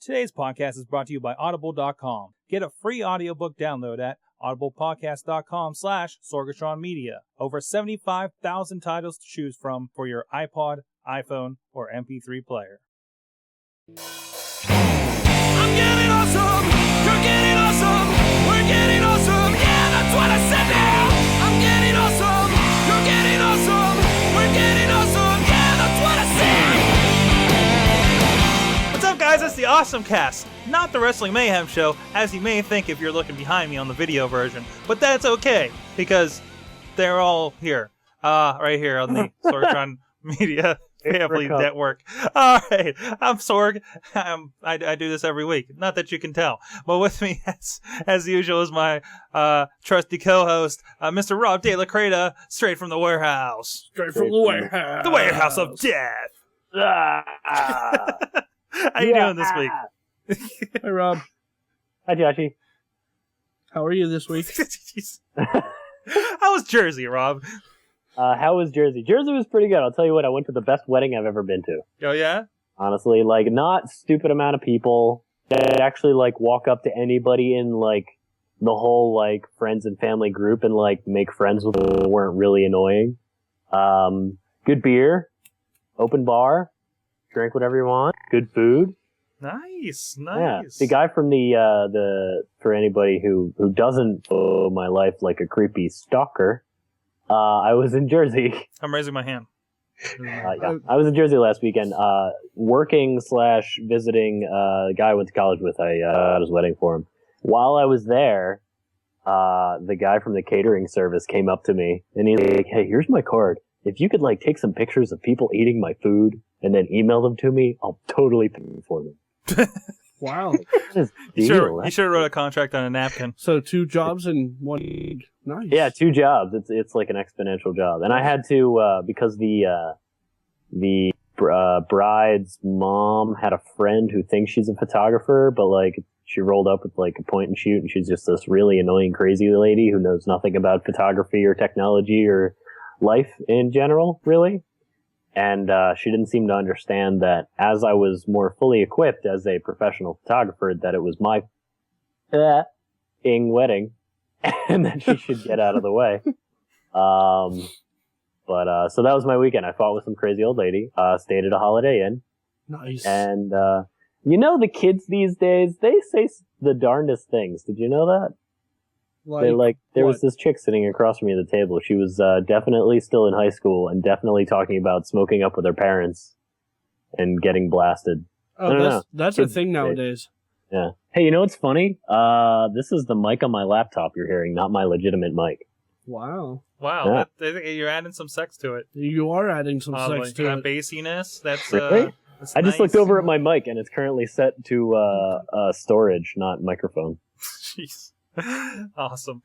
Today's podcast is brought to you by Audible.com. Get a free audiobook download at audiblepodcast.com/Sorgatron Media. Over 75,000 titles to choose from for your iPod, iPhone, or MP3 player. I'm getting awesome, you're getting awesome, we're getting awesome, yeah, that's what I said now. I'm getting awesome, you're getting awesome, we're getting awesome, yeah, that's what I said. What's up, guys? It's the AwesomeCast, not the Wrestling Mayhem Show, as you may think if you're looking behind me on the video version. But that's okay, because they're all here, right here on the Sorgatron Media Family Network. All right, I'm Sorg. I do this every week. Not that you can tell, but with me, as usual, is my trusty co-host, Mr. Rob De La Creta, straight from the warehouse. Straight from the warehouse. The warehouse of death. How you doing this week? Hi, Rob. Hi, Joshy. How are you this week? How was Jersey, Rob? How was Jersey? Jersey was pretty good. I'll tell you what, I went to the best wedding I've ever been to. Oh, yeah? Honestly, like, not stupid amount of people. I'd actually, like, walk up to anybody in, like, the whole, like, friends and family group and, like, make friends with them who weren't really annoying. Good beer. Open bar. Drink whatever you want. Good food. Nice. Yeah. The guy from for anybody who doesn't follow my life like a creepy stalker, I was in Jersey. I'm raising my hand. Yeah. I was in Jersey last weekend, working/visiting a guy I went to college with. I had his wedding for him. While I was there, the guy from the catering service came up to me and he's like, "Hey, here's my card. If you could like take some pictures of people eating my food and then email them to me, I'll totally pay for them." Wow. You should have wrote a contract on a napkin. So 2 jobs in 1 week. Nice. Yeah, 2 jobs. It's like an exponential job. And I had to, because the bride's mom had a friend who thinks she's a photographer, but like she rolled up with like a point and shoot and she's just this really annoying, crazy lady who knows nothing about photography or technology or life in general, really. And she didn't seem to understand that as I was more fully equipped as a professional photographer, that it was my wedding and that she should get out of the way. So that was my weekend. I fought with some crazy old lady, stayed at a Holiday Inn. Nice. And, the kids these days, they say the darndest things. Did you know that? There was this chick sitting across from me at the table. She was definitely still in high school and definitely talking about smoking up with her parents and getting blasted. Oh, that's a thing nowadays. Yeah. Hey, you know what's funny? This is the mic on my laptop you're hearing, not my legitimate mic. Wow. Wow, yeah. You're adding some sex to it. You are adding some sex to that it. bassiness. That's really? That's I nice. just looked over at my mic and it's currently set to storage, not microphone. Jeez. Awesome.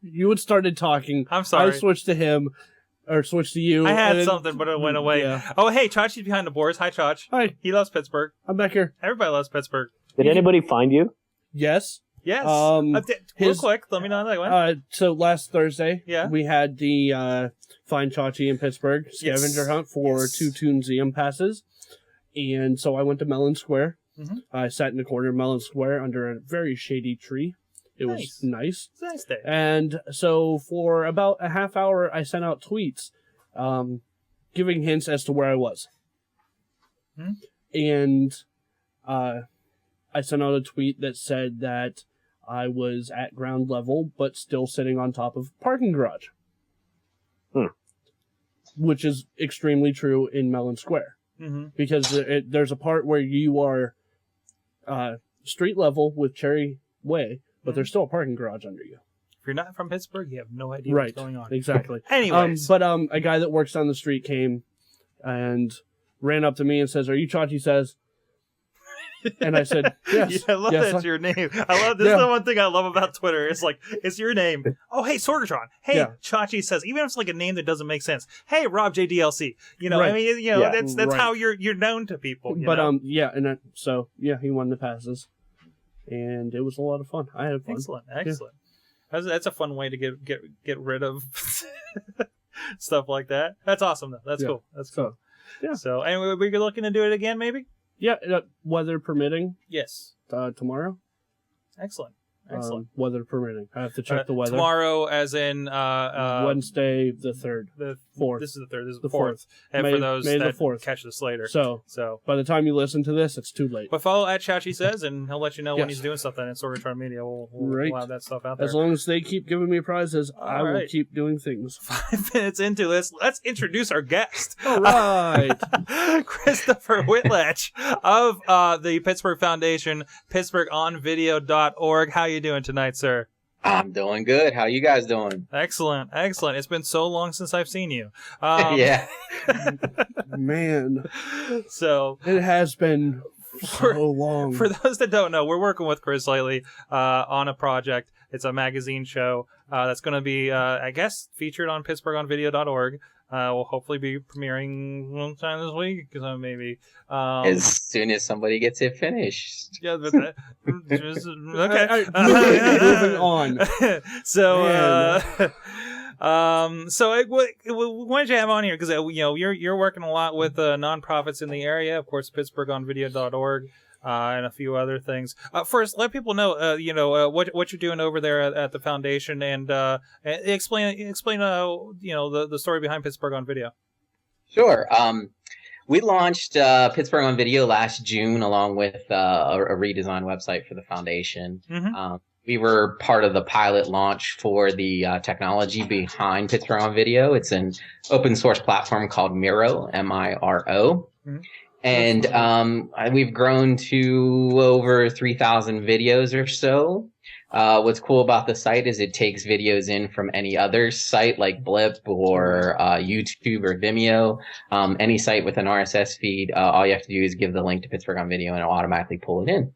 You had started talking. I'm sorry. I switched to him, or switched to you. I had something, but it went away. Yeah. Oh, hey, Chachi's behind the boards. Hi, Chach. Hi. He loves Pittsburgh. I'm back here. Everybody loves Pittsburgh. Did anybody find you? Yes. Yes. Real quick, let me know how that went. So last Thursday, yeah, we had the Find Chachi in Pittsburgh scavenger hunt for 2 Toonseum passes. And so I went to Mellon Square. Mm-hmm. I sat in the corner of Mellon Square under a very shady tree. It was nice. It's a nice day. And so for about a half hour, I sent out tweets giving hints as to where I was. Hmm? And I sent out a tweet that said that I was at ground level, but still sitting on top of a parking garage. Which is extremely true in Mellon Square. Mm-hmm. Because there's a part where you are street level with Cherry Way, but there's still a parking garage under you. If you're not from Pittsburgh, you have no idea what's going on. Exactly. Anyways. But a guy that works down the street came and ran up to me and says, "Are you Chachi Says?" And I said, "Yes." Yeah, I love that's your name. I love this. Is the one thing I love about Twitter. It's like, it's your name. Oh, hey, Sorgatron. Hey, Chachi Says. Even if it's like a name that doesn't make sense. Hey, Rob JDLC. I mean, that's how you're known to people. But and he won the passes, and it was a lot of fun. I had fun. Excellent. Yeah. That's a fun way to get rid of stuff like that. That's awesome though. That's cool. That's cool. Yeah. So, and we're looking to do it again, maybe? Yeah, weather permitting, Yes. tomorrow. Excellent. Weather permitting. I have to check the weather. Tomorrow, as in Wednesday, the 3rd. the 4th. This is the 3rd. This is The the 4th. And May- for those May the that 4th. catch this later. So, So, by the time you listen to this, it's too late. but follow at Chachi Says, and he'll let you know when Yes. he's doing something in Sorgatron Media. We'll Right. have that stuff out there. As long as they keep giving me prizes, I will right. keep doing things. 5 minutes into this, let's introduce our guest. All right. Christopher Whitlatch of the Pittsburgh Foundation, PittsburghOnVideo.org. How you doing tonight, sir? I'm doing good. How you guys doing? Excellent, excellent. It's been so long since I've seen you. Yeah. Man, So it has been so long. for those that don't know, we're working with Chris lately on a project. It's a magazine show that's going to be, I guess, featured on PittsburghOnVideo.org. We'll hopefully be premiering sometime this week, maybe. As soon as somebody gets it finished. Yeah, but just, okay. Moving on. So, what did you have on here? Because you're working a lot with nonprofits in the area, of course, PittsburghOnVideo.org. And a few other things. First, let people know, what you're doing over there at the foundation, and explain, the story behind Pittsburgh on Video. Sure. We launched Pittsburgh on Video last June, along with a redesigned website for the foundation. Mm-hmm. We were part of the pilot launch for the technology behind Pittsburgh on Video. It's an open source platform called Miro, M-I-R-O. Mm-hmm. And we've grown to over 3,000 videos or so. What's cool about the site is it takes videos in from any other site like Blip or YouTube or Vimeo. Any site with an RSS feed, all you have to do is give the link to Pittsburgh on Video and it'll automatically pull it in.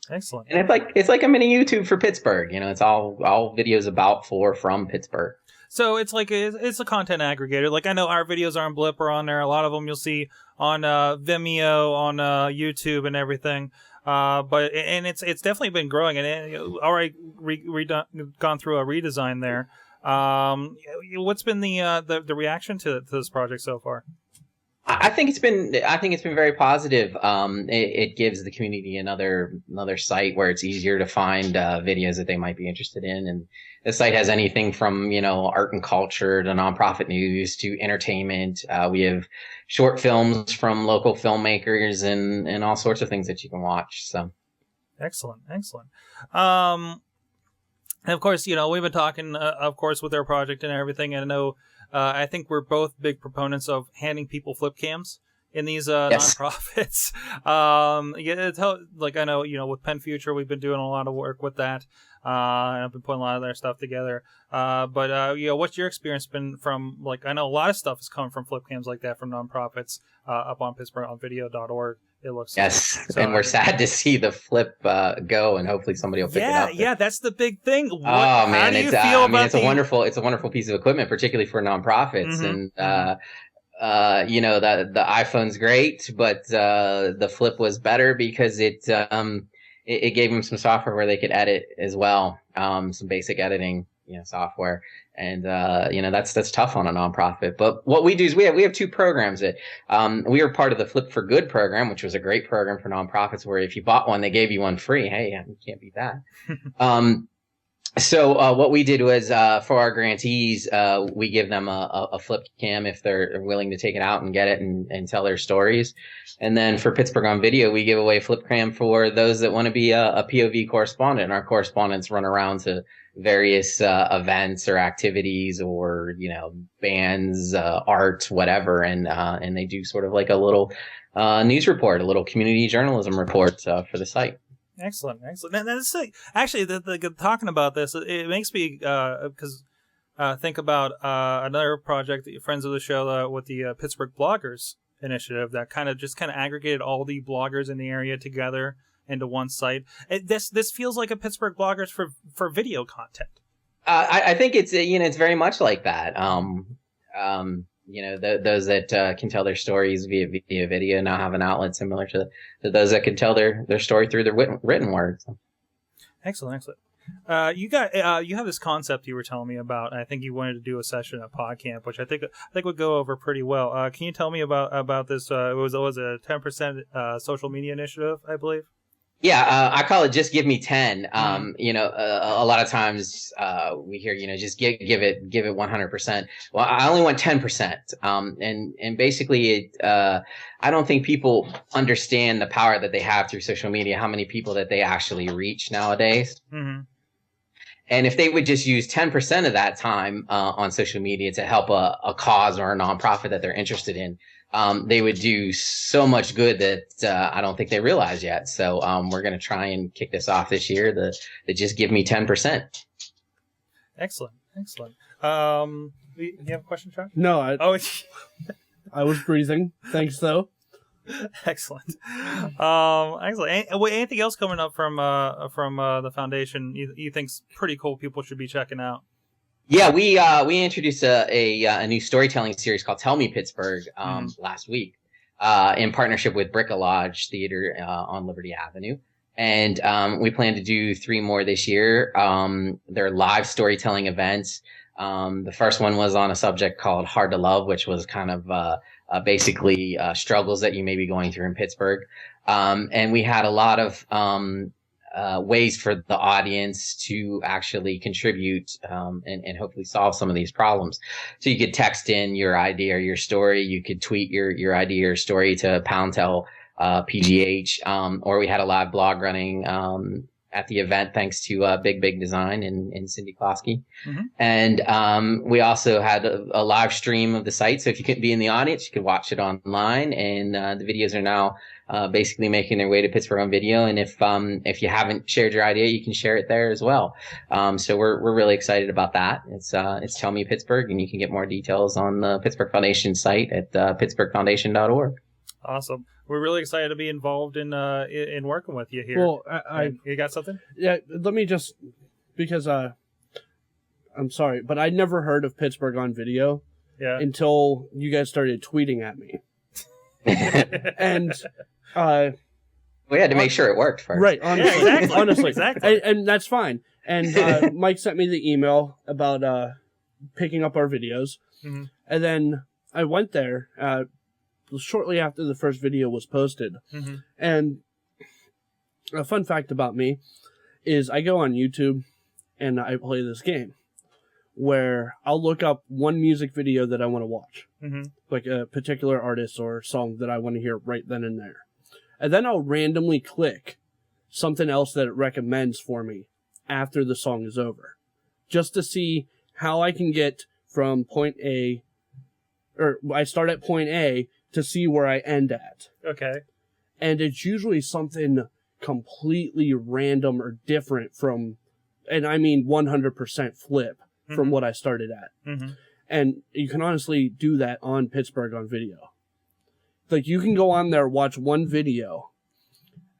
Excellent. And it's like a mini YouTube for Pittsburgh. It's all videos about from Pittsburgh. So it's like it's a content aggregator. Like I know our videos are on Blip or on there. A lot of them you'll see on Vimeo, on YouTube, and everything. But it's definitely been growing, and already gone through a redesign there. What's been the reaction to this project so far? I think it's been very positive. It gives the community another site where it's easier to find videos that they might be interested in, and the site has anything from art and culture to nonprofit news to entertainment. We have short films from local filmmakers and all sorts of things that you can watch. So excellent. And of course, we've been talking, of course, with our project and everything, and I know. I think we're both big proponents of handing people flip cams in these Yes. nonprofits. Like I know, with Penn Future, we've been doing a lot of work with that, and I've been putting a lot of their stuff together. But what's your experience been from? Like I know a lot of stuff has come from flip cams like that from nonprofits up on PittsburghOnVideo.org. It looks yes, so, and we're sad to see the flip go, and hopefully somebody will pick it up. Yeah, that's the big thing. How do you it's feel about it's a wonderful piece of equipment, particularly for nonprofits. Mm-hmm. And the iPhone's great, but the flip was better because it gave them some software where they could edit as well, some basic editing software. And that's tough on a nonprofit. But what we do is we have two programs that we are part of the Flip for Good program, which was a great program for nonprofits where if you bought one, they gave you one free. Hey, you can't beat that. So what we did was for our grantees, we give them a flip cam if they're willing to take it out and get it and tell their stories. And then for Pittsburgh on Video, we give away flip cam for those that want to be a POV correspondent. And our correspondents run around to various events or activities or bands, art, whatever, and they do sort of like a little news report, a little community journalism report for the site. Excellent. And that's actually talking about this. It makes me think about another project, friends of the show, with the Pittsburgh Bloggers Initiative that kind of aggregated all the bloggers in the area together into one site. This feels like a Pittsburgh Bloggers for video content. I think it's it's very much like that. Those that can tell their stories via video now have an outlet similar to those that can tell their story through the written word. So. Excellent. You have this concept you were telling me about, and I think you wanted to do a session at PodCamp, which I think would go over pretty well. Can you tell me about this? It was a 10% social media initiative, I believe. Yeah, I call it just give me 10. A lot of times we hear, just give it 100%. Well, I only want 10%. And basically I don't think people understand the power that they have through social media, how many people that they actually reach nowadays. Mm-hmm. And if they would just use 10% of that time on social media to help a cause or a nonprofit that they're interested in, they would do so much good that I don't think they realize yet. So we're going to try and kick this off this year. The just give me 10%. Excellent. You have a question, Chuck? No, I was breathing. Thanks, though. Excellent. Excellent. Anything else coming up from the foundation you think's pretty cool? People should be checking out. Yeah, we introduced a new storytelling series called Tell Me Pittsburgh last week in partnership with Bricolage Theater on Liberty Avenue. And we plan to do 3 more this year. They're live storytelling events. The first one was on a subject called Hard to Love, which was kind of basically struggles that you may be going through in Pittsburgh. And we had a lot of ways for the audience to actually contribute and hopefully solve some of these problems. So you could text in your idea or your story. You could tweet your idea or story to PoundTel PGH, or we had a live blog running at the event thanks to Big Design and Cindy Klosky. Mm-hmm. And we also had a live stream of the site. So if you couldn't be in the audience, you could watch it online. And the videos are now basically making their way to Pittsburgh on Video. And if you haven't shared your idea, you can share it there as well. So we're really excited about that. It's Tell Me Pittsburgh, and you can get more details on the Pittsburgh Foundation site at pittsburghfoundation.org. Awesome. We're really excited to be involved in working with you here. Well, you got something? Yeah, let me just, because I'm sorry, but I never heard of Pittsburgh on Video until you guys started tweeting at me. And we had to make sure it worked first. Right, honestly. Yeah, exactly. Honestly. Exactly. And that's fine. And Mike sent me the email about picking up our videos. Mm-hmm. And then I went there shortly after the first video was posted. Mm-hmm. And a fun fact about me is I go on YouTube and I play this game where I'll look up one music video that I want to watch, like a particular artist or song that I want to hear right then and there. And then I'll randomly click something else that it recommends for me after the song is over, just to see how I can get from point A, or I start at point A to see where I end at. Okay. And it's usually something completely random or different from, and I mean 100% flip from what I started at. Mm-hmm. And you can honestly do that on Pittsburgh on Video. Like, you can go on there, watch one video,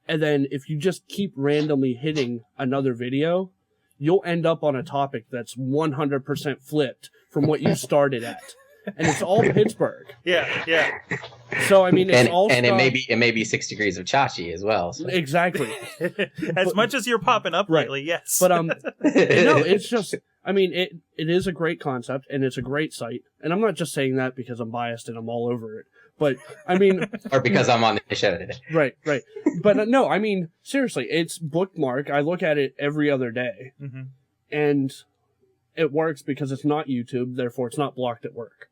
and then if you just keep randomly hitting another video, you'll end up on a topic that's 100% flipped from what you started at. And it's all Pittsburgh. Yeah. So I mean, it's all and it may be 6 degrees of Chachi as well. So. Exactly. Much as you're popping up lately, yes. But no, it's just, I mean, it is a great concept and it's a great site. And I'm not just saying that because I'm biased and I'm all over it. But I mean, or because I'm on the show today. Right. But no, I mean, seriously, it's bookmark. I look at it every other day, and it works because it's not YouTube. Therefore, it's not blocked at work.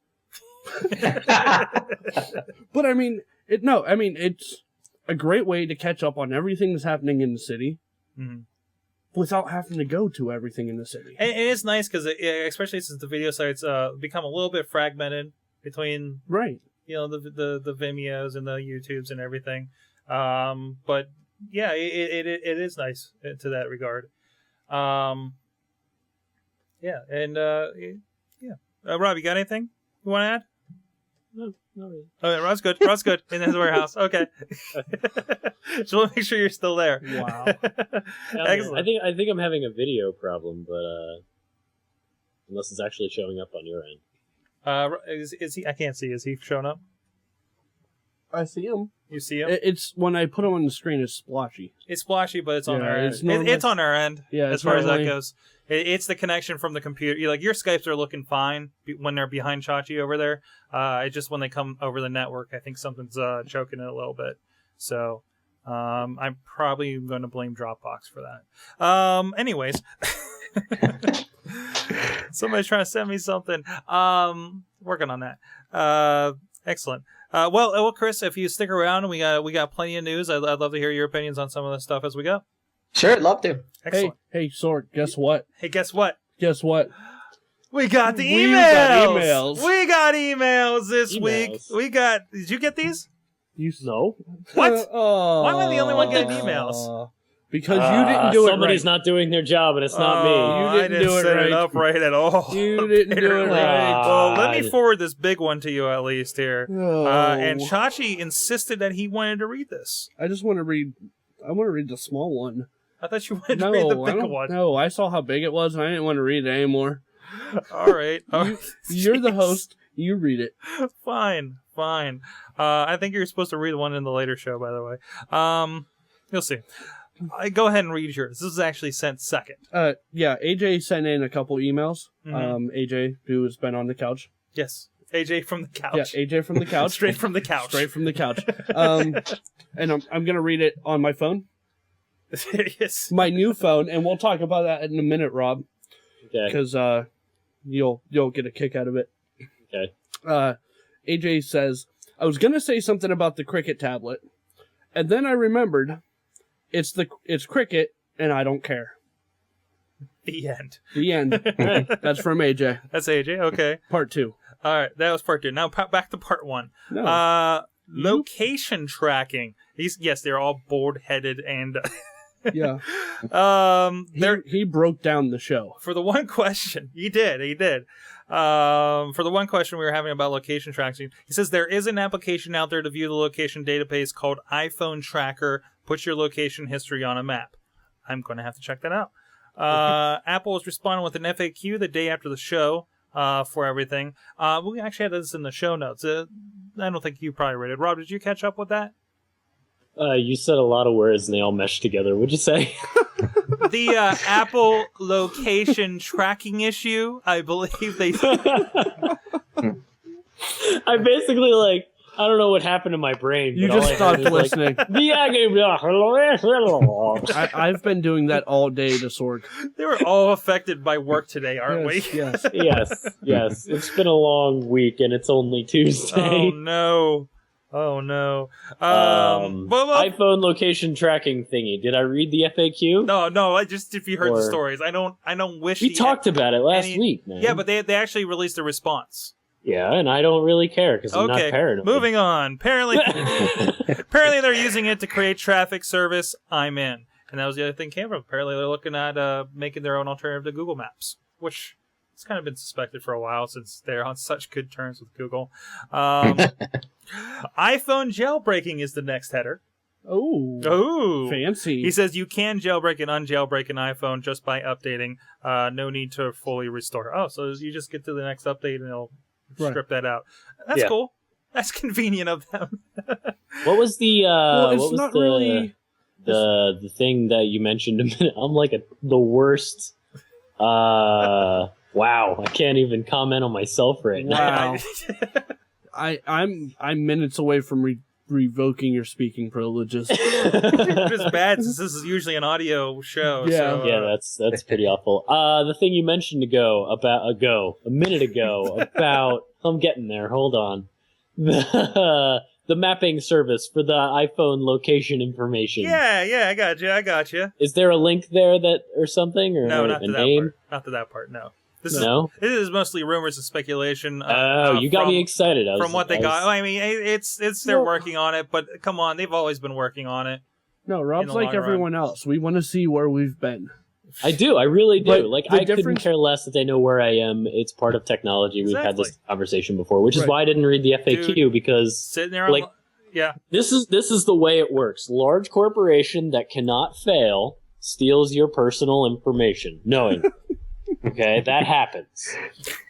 But I mean, it's a great way to catch up on everything that's happening in the city without having to go to everything in the city. And it is nice because, especially since the video sites become a little bit fragmented between the Vimeos and the YouTubes and everything. But yeah, it is nice to that regard. Rob, you got anything you want to add? No, not really. Okay, Rod's good in his warehouse. Okay. Just want to make sure you're still there. Wow. Excellent. I think I'm having a video problem, but unless it's actually showing up on your end. Is he? I can't see. Is he showing up? I see them. You see them? It's when I put them on the screen, it's splotchy. It's splashy, but it's on our end. it's normally- It's on our end. Yeah, as it's far as that normally- goes. It's the connection from the computer. Like your Skypes are looking fine when they're behind Chachi over there. It's just when they come over the network, I think something's choking it a little bit. So I'm probably going to blame Dropbox for that. Anyways, somebody's trying to send me something. Working on that. Excellent. Well, Chris, if you stick around, we got plenty of news. I'd love to hear your opinions on some of this stuff as we go. Sure, I'd love to. Excellent. Hey, Sorg, guess what? Hey, guess what? Guess what? We got the We emails. got emails. We got emails this Emails. week. Did you get these? No. What? Oh, Why am I the only one getting emails? Because you didn't do it Somebody's right. not doing their job, and it's not me. You I didn't do it set right. it up right at all. You didn't do it Apparently. right. Well, let me God. forward this big one to you at least here. Oh. And Chachi insisted that he wanted to read this. I just want to read. I want to read the small one. I thought you wanted No, to read the I big don't. one. No, I saw how big it was, and I didn't want to read it anymore. All right. All right. You're the Jeez. host. You read it. Fine. I think you're supposed to read one in the later show, by the way. You'll see. Go ahead and read yours. This is actually sent second. Yeah. AJ sent in a couple emails. Mhm. AJ, who has been on the couch. Yes. AJ from the couch. Yeah, AJ from the couch. Straight from the couch. Straight from the couch. And I'm gonna read it on my phone, Yes. my new phone, and we'll talk about that in a minute, Rob, Okay. because you'll get a kick out of it. Okay. AJ says, I was gonna say something about the Cricket tablet, and then I remembered it's Cricket, and I don't care. The end. The end. That's from AJ. That's AJ. Okay. Part 2. All right. That was part 2. Now back to part 1. No. Location tracking. Yes, they're all board-headed and. Yeah. He broke down the show. For the one question, he did. For the one question we were having about location tracking, he says there is an application out there to view the location database called iPhone Tracker. Put your location history on a map. I'm going to have to check that out. Apple was responding with an FAQ the day after the show for everything. We actually had this in the show notes. I don't think you probably read it. Rob, did you catch up with that? You said a lot of words, and they all meshed together. What'd you say? The Apple location tracking issue, I believe they... I basically, I don't know what happened to my brain. You but all just I heard stopped was, listening. I've been doing that all day to Sorg. They were all affected by work today, aren't we? Yes. yes. It's been a long week, and it's only Tuesday. Oh no. iPhone location tracking thingy. Did I read the FAQ? No. I just if you heard the Or- stories, I don't wish We talked about it last week, man. Yeah, but they actually released a response. Yeah, and I don't really care because I'm not Okay, paranoid. moving on. Apparently they're using it to create traffic service. I'm in, and that was the other thing came from. Apparently they're looking at making their own alternative to Google Maps, which has kind of been suspected for a while since they're on such good terms with Google. iPhone jailbreaking is the next header. Oh, fancy. He says you can jailbreak and unjailbreak an iPhone just by updating. No need to fully restore. Oh, so you just get to the next update and it'll strip that out. That's cool. That's convenient of them. What was the it's what was not the, really the thing that you mentioned a minute? I'm the worst. Wow, I can't even comment on myself right now. Wow. I'm minutes away from revoking your speaking privileges. It's bad since this is usually an audio show. Yeah. So, Yeah, that's pretty awful. The thing you mentioned a minute ago about I'm getting there. Hold on. The mapping service for the iPhone location information. Yeah, I got you. Is there a link there or something or No, not a to that name? part. Not to that part. No. This is mostly rumors and speculation. You got me excited. From what they got. I mean, it's they're working on it, but come on, they've always been working on it. No, Rob's like everyone else. We want to see where we've been. I do. I really do. But I couldn't care less that they know where I am. It's part of technology. We've had this conversation before, which is why I didn't read the FAQ because sitting there, this is the way it works. Large corporation that cannot fail steals your personal information, knowing. Okay, that happens.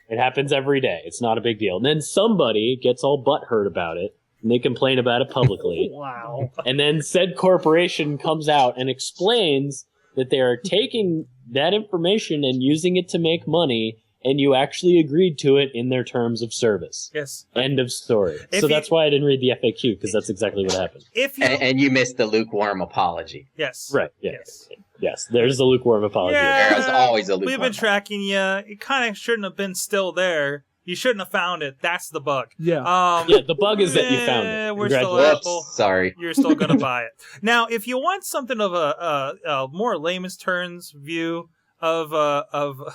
It happens every day. It's not a big deal. And then somebody gets all butthurt about it, and they complain about it publicly. Wow. And then said corporation comes out and explains that they are taking that information and using it to make money, and you actually agreed to it in their terms of service. Yes. End of story. So that's why I didn't read the FAQ, because that's exactly what happened. If you And you missed the lukewarm apology. yes, Right. Yeah. Yes. Yes. There's the lukewarm apology. Yeah. There's always a lukewarm. We've been tracking you. It kind of shouldn't have been still there. You shouldn't have found it. That's the bug. Yeah. Yeah, the bug is that you found it. We're still Congratulations. Apple. Whoops, sorry. You're still going to buy it. Now, if you want something of a more layman's terms view of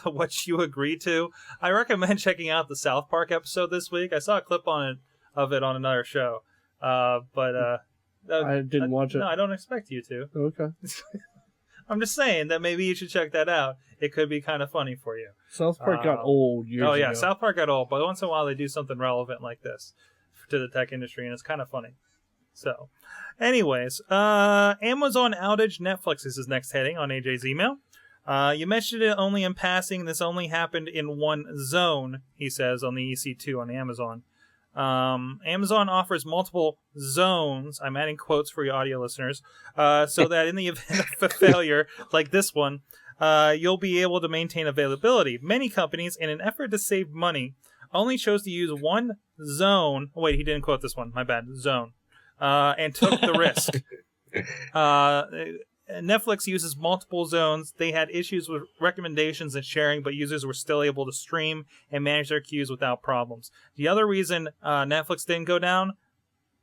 what you agree to, I recommend checking out the South Park episode this week. I saw a clip of it on another show, but I didn't watch it. No, I don't expect you to. Okay. I'm just saying that maybe you should check that out. It could be kind of funny for you. South Park got old years Oh yeah, ago. South Park got old, but once in a while they do something relevant like this to the tech industry, and it's kind of funny. So, anyways, Amazon outage Netflix is his next heading on AJ's email. You mentioned it only in passing. This only happened in one zone, he says, on the EC2 on Amazon. Amazon offers multiple zones, I'm adding quotes for your audio listeners, so that in the event of a failure like this one, you'll be able to maintain availability. Many companies, in an effort to save money, only chose to use one zone. Oh, wait, he didn't quote this one. My bad. Zone. And took the risk. Netflix uses multiple zones. They had issues with recommendations and sharing, but users were still able to stream and manage their queues without problems. The other reason Netflix didn't go down,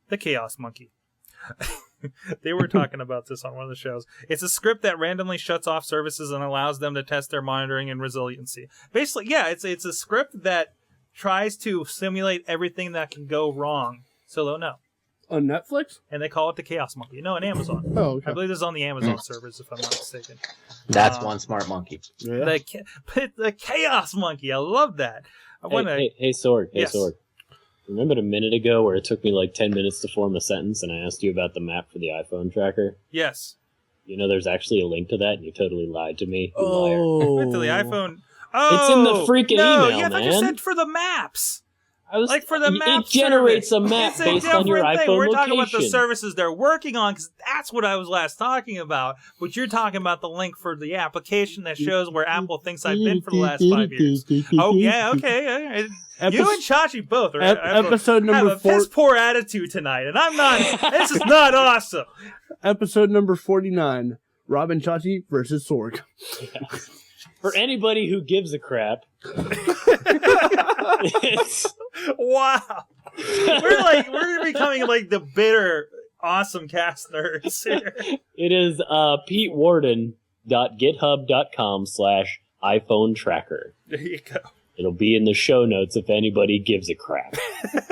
the Chaos Monkey. They were talking about this on one of the shows. It's a script that randomly shuts off services and allows them to test their monitoring and resiliency. Basically, yeah, it's a script that tries to simulate everything that can go wrong, so they'll know. On Netflix? And they call it the Chaos Monkey. No, on Amazon. Oh, okay. I believe this is on the Amazon servers, if I'm not mistaken. That's one smart monkey. Yeah. The Chaos Monkey. I love that. Hey, Sorg. Hey, Yes. Sorg. Remember a minute ago where it took me like 10 minutes to form a sentence and I asked you about the map for the iPhone tracker? Yes. You know, there's actually a link to that and you totally lied to me. You liar. Oh. Went to the iPhone. Oh, It's in the freaking no, email, yeah, I thought you man. said for the maps. I was, Like for the map It generates service. a map It's a based on your different iPhone thing. We're location. talking about the services they're working on, because that's what I was last talking about. But you're talking about the link for the application that shows where Apple thinks I've been for the last 5 years. Oh, yeah, okay. You and Chachi both are episode number have a piss poor attitude tonight, and I'm not. This is not awesome. Episode number 49. Robin Chachi versus Sorg. For anybody who gives a crap, it's... Wow, we're becoming like the bitter AwesomeCast nerds here. It is petewarden.github.com/iPhone tracker. There you go. It'll be in the show notes if anybody gives a crap.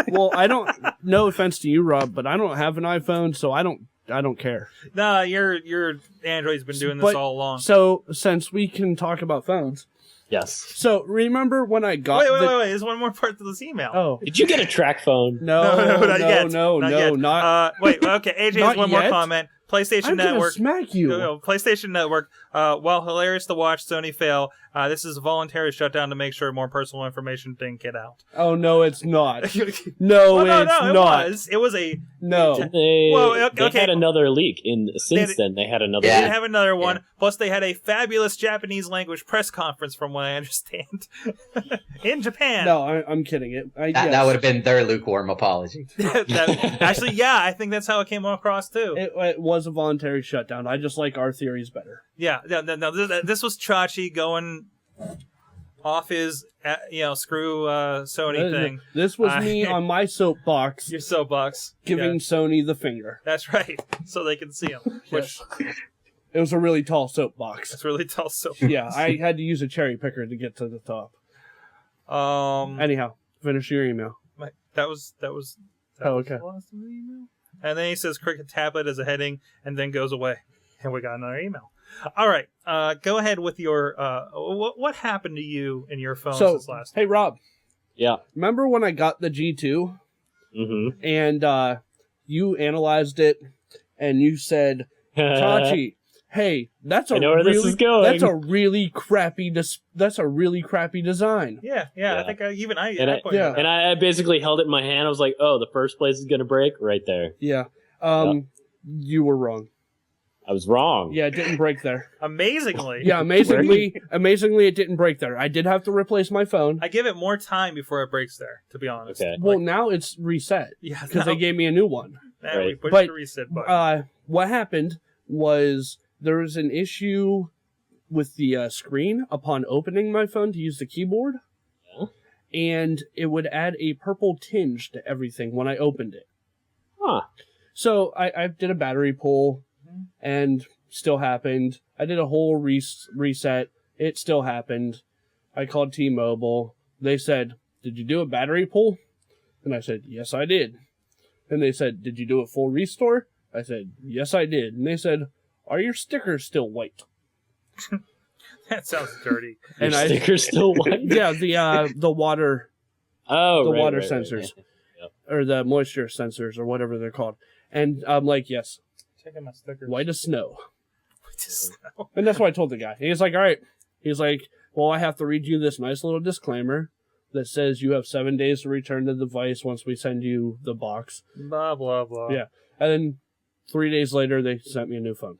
Well, I don't. No offense to you, Rob, but I don't have an iPhone, so I don't care. Nah, your Android's been doing this But- all along. So since we can talk about phones, Yes. so remember when I got Wait. There's one more part to this email. Oh Did you get a track phone? no, not yet. no, Not yet. not. Wait. Okay, AJ has Not one more yet? comment. PlayStation I'm gonna Network. smack you. PlayStation Network. While hilarious to watch Sony fail, this is a voluntary shutdown to make sure more personal information didn't get out. Oh no, it's not. no, No, it's not. It was a. No. They, Well, they okay. had another leak. Since then, they had another They Yeah. did have another one. Plus, they had a fabulous Japanese language press conference, from what I understand, in Japan. No, I'm kidding. That would have been their lukewarm apology. Actually, yeah, I think that's how it came across too. It was a voluntary shutdown. I just like our theories better. Yeah, no, this was Chachi going off his, screw Sony thing. This was me on my soapbox Your soapbox. giving Yeah, Sony the finger. that's right, so they can see him. Which It was a really tall soapbox. that's really tall soapbox. Yeah, I had to use a cherry picker to get to the top. Anyhow, finish your email. That was Oh, okay. the last of the email. And then he says Cricket tablet as a heading, and then goes away. And we got another email. All right, go ahead with your what happened to you in your phone So, since last? hey Rob, Yeah. remember when I got the G2 Mm-hmm. and you analyzed it and you said, Chachi, hey, that's a I know where this is going. That's a really crappy design. Yeah. Yeah. I think I And pointed that out. and I basically held it in my hand. I was like, "Oh, the first place is gonna break right there." Yeah. You were wrong. I was wrong. Yeah, it didn't break there. Amazingly. Yeah, amazingly, it didn't break there. I did have to replace my phone. I give it more time before it breaks there, to be honest. Okay. Well, now it's reset Yeah. because they gave me a new one. Now we Right. push But, the reset button. What happened was there was an issue with the screen upon opening my phone to use the keyboard. Yeah. And it would add a purple tinge to everything when I opened it. Huh. So I did a battery pull, and still happened. I did a whole reset. It still happened. I called T-Mobile. They said, "Did you do a battery pull?" And I said, "Yes, I did." And they said, "Did you do a full restore?" I said, "Yes, I did." And they said, "Are your stickers still white?" That sounds dirty. Your And sticker's still white. Yeah, the water Oh, right, water right, sensors. Right. Yep. or the moisture sensors or whatever they're called. And I'm like, "Yes, Checking my stickers. white as snow." Just- And that's what I told the guy. He's like, "All right." He's like, "Well, I have to read you this nice little disclaimer that says you have 7 days to return the device once we send you the box." Blah, blah, blah. Yeah. And then 3 days later, they sent me a new phone.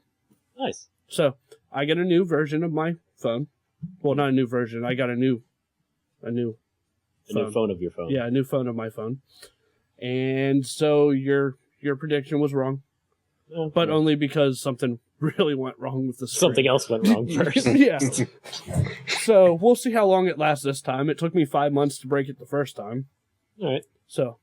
Nice. So I got a new version of my phone. Well, not a new version. I got a new A new phone of your phone. Yeah, a new phone of my phone. And so your prediction was wrong, Oh, but yeah. only because something really went wrong with the screen. Something else went wrong first. Yeah. So we'll see how long it lasts this time. It took me 5 months to break it the first time. All right. So,